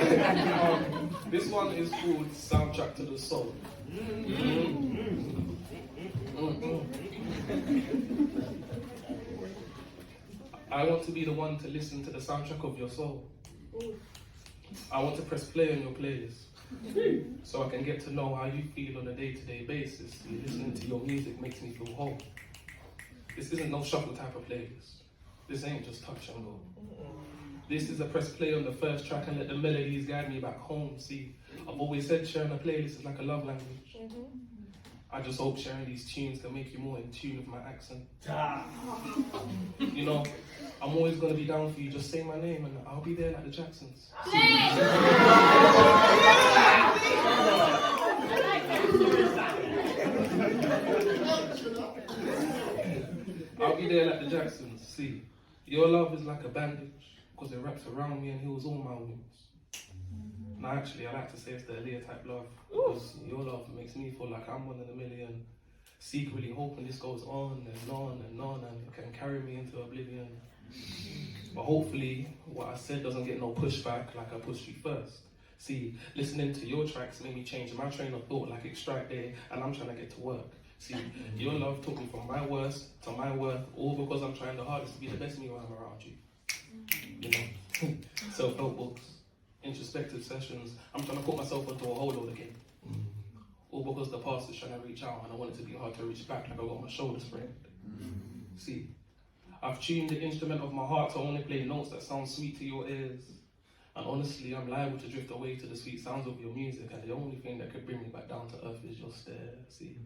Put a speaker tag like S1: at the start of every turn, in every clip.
S1: This one is called Soundtrack to the Soul. I want to be the one to listen to the soundtrack of your soul. I want to press play on your playlist so I can get to know how you feel on a day-to-day basis. Listening to your music makes me feel whole. This isn't no shuffle type of playlist. This ain't just touch and go. This is a press play on the first track and let the melodies guide me back home. See, I've always said sharing a playlist is like a love language. I just hope sharing these tunes can make you more in tune with my accent. You know, I'm always going to be down for you. Just say my name and I'll be there like the Jacksons. I'll be there like the Jacksons. See, your love is like a bandage because it wraps around me and heals all my wounds. No, actually, I like to say it's the Aaliyah type love because your love makes me feel like I'm one in a million, secretly hoping this goes on and on and on and it can carry me into oblivion. But hopefully, what I said doesn't get no pushback like I pushed you first. See, listening to your tracks made me change my train of thought like extract day and I'm trying to get to work. See, your love took me from my worst to my worth, all because I'm trying the hardest to be the best me when I'm around you. You know, self-help books, introspective sessions, I'm trying to put myself into a whole load again. All because the past is trying to reach out and I want it to be hard to reach back like I got my shoulder sprained. See, I've tuned the instrument of my heart to only play notes that sound sweet to your ears. And honestly, I'm liable to drift away to the sweet sounds of your music and the only thing that could bring me back down to earth is your stare. See,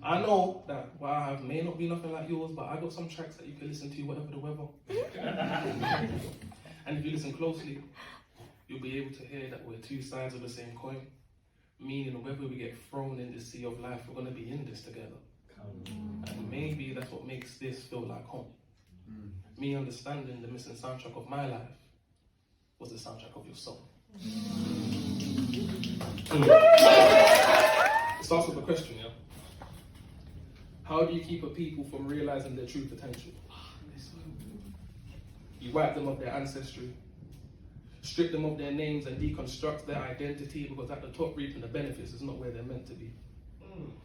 S1: I know that what I have may not be nothing like yours, but I got some tracks that you can listen to whatever the weather. And if you listen closely, you'll be able to hear that we're two sides of the same coin. Meaning whether we get thrown in this sea of life, we're going to be in this together. And maybe that's what makes this feel like home. Me understanding the missing soundtrack of my life was the soundtrack of your soul. It starts with a question, yeah? How do you keep a people from realizing their true potential? You wipe them of their ancestry, strip them of their names and deconstruct their identity because at the top reaping the benefits is not where they're meant to be.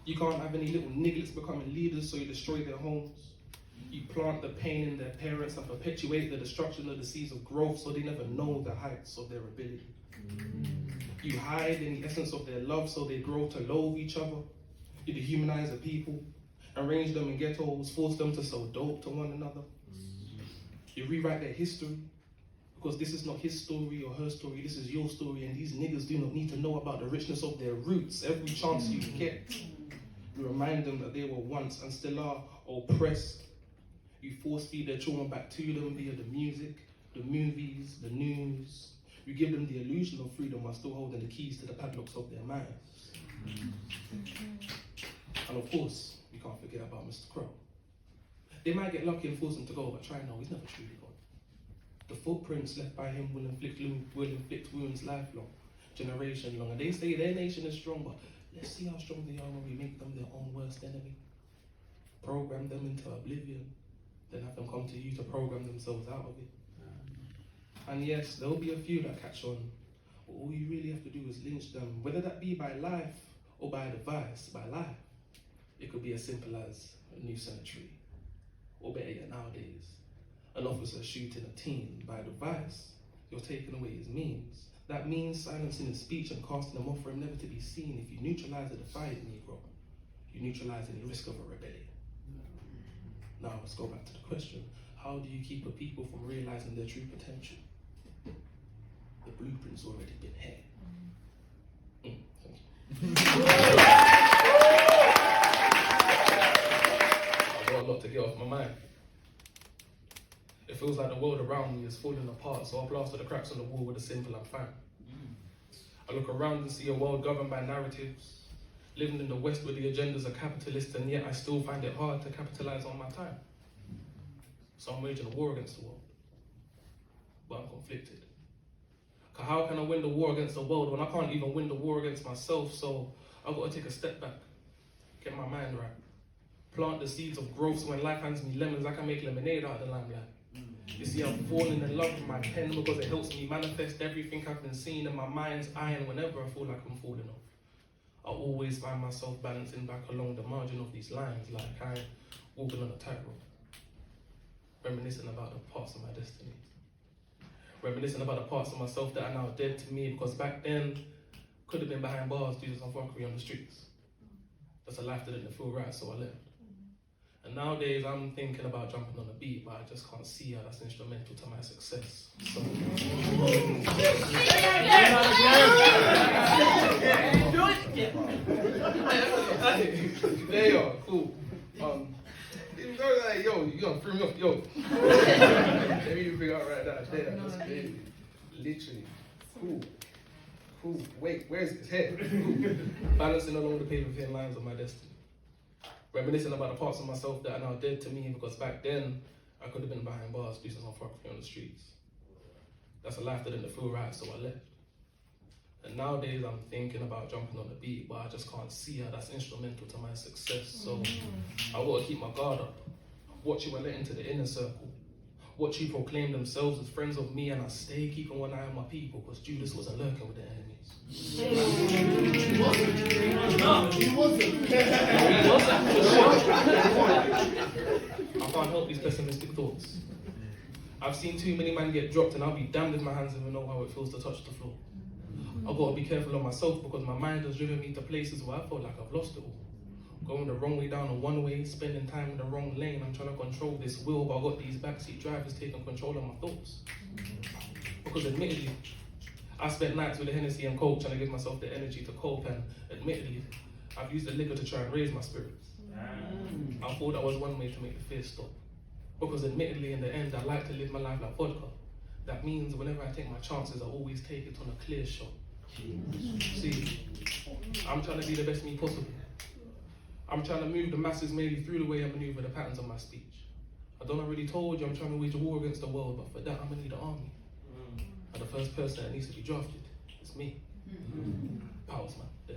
S1: You can't have any little nigglets becoming leaders so you destroy their homes. You plant the pain in their parents and perpetuate the destruction of the seeds of growth so they never know the heights of their ability. You hide in the essence of their love so they grow to loathe each other. You dehumanize the people, arrange them in ghettos, force them to sell dope to one another. You rewrite their history because this is not his story or her story, this is your story, and these niggas do not need to know about the richness of their roots every chance you get. You remind them that they were once and still are oppressed. You force feed their trauma back to them via the music, the movies, the news. You give them the illusion of freedom while still holding the keys to the padlocks of their minds. And of course, we can't forget about Mr. Crow. They might get lucky and force him to go, but try now, he's never truly gone. The footprints left by him will inflict wounds lifelong, generation long. And they say their nation is strong, but let's see how strong they are when we make them their own worst enemy. Program them into oblivion, then have them come to you to program themselves out of it. And yes, there'll be a few that catch on, but all you really have to do is lynch them, whether that be by life or by device. By life, it could be as simple as a new cemetery, or better yet nowadays, an officer shooting a teen. By device, you're taking away his means. That means silencing his speech and casting him off for him never to be seen. If you neutralize a defiant Negro, you neutralize any risk of a rebellion. Now let's go back to the question. How do you keep a people from realizing their true potential? The blueprint's already been here. Thank you. I've got a lot to get off my mind. It feels like the world around me is falling apart, so I plaster the cracks on the wall with a simple I'm fine. I look around and see a world governed by narratives, living in the West where the agendas are capitalist, and yet I still find it hard to capitalize on my time. So I'm waging a war against the world, but I'm conflicted. How can I win the war against the world when I can't even win the war against myself? So I've got to take a step back, get my mind right, plant the seeds of growth so when life hands me lemons, I can make lemonade out of the limelight. You see, I'm falling in love with my pen because it helps me manifest everything I've been seeing in my mind's eye, and whenever I feel like I'm falling off, I always find myself balancing back along the margin of these lines like I'm walking on a tightrope, reminiscing about the parts of my destiny, reminiscing about the parts of myself that are now dead to me, because back then, could have been behind bars due to some fuckery on the streets. That's a life that didn't feel right, so I left. And nowadays I'm thinking about jumping on a beat, but I just can't see how that's instrumental to my success. So there you are, cool. Yo, you gonna throw me off, yo. Let me bring out right there. That's crazy. Literally. Cool. Wait, where's his head? Cool. Balancing along the paper thin lines of my destiny. Reminiscing about the parts of myself that are now dead to me, because back then I could have been behind bars due to some fuckery on the streets. That's a life that didn't feel right, so I left. And nowadays I'm thinking about jumping on the beat, but I just can't see how that's instrumental to my success. So I gotta keep my guard up. Watch you let into the inner circle. Watch you proclaim themselves as friends of me, and I stay keeping one eye on my people, because Judas wasn't lurking with the enemies. He wasn't. I can't help these pessimistic thoughts. I've seen too many men get dropped, and I'll be damned if my hands even know how it feels to touch the floor. I've got to be careful of myself, because my mind has driven me to places where I felt like I've lost it all. Going the wrong way down a one way, spending time in the wrong lane. I'm trying to control this will, but I've got these backseat drivers taking control of my thoughts. Because admittedly, I spent nights with the Hennessy and Coke trying to give myself the energy to cope, and admittedly, I've used the liquor to try and raise my spirits. I thought that was one way to make the fear stop. Because admittedly, in the end, I like to live my life like vodka. That means whenever I take my chances, I always take it on a clear shot. See, I'm trying to be the best me possible. I'm trying to move the masses mainly through the way I maneuver the patterns of my speech. I don't already told you I'm trying to wage a war against the world, but for that I'm gonna need an army. And the first person that needs to be drafted is me. Powers, man. Yeah.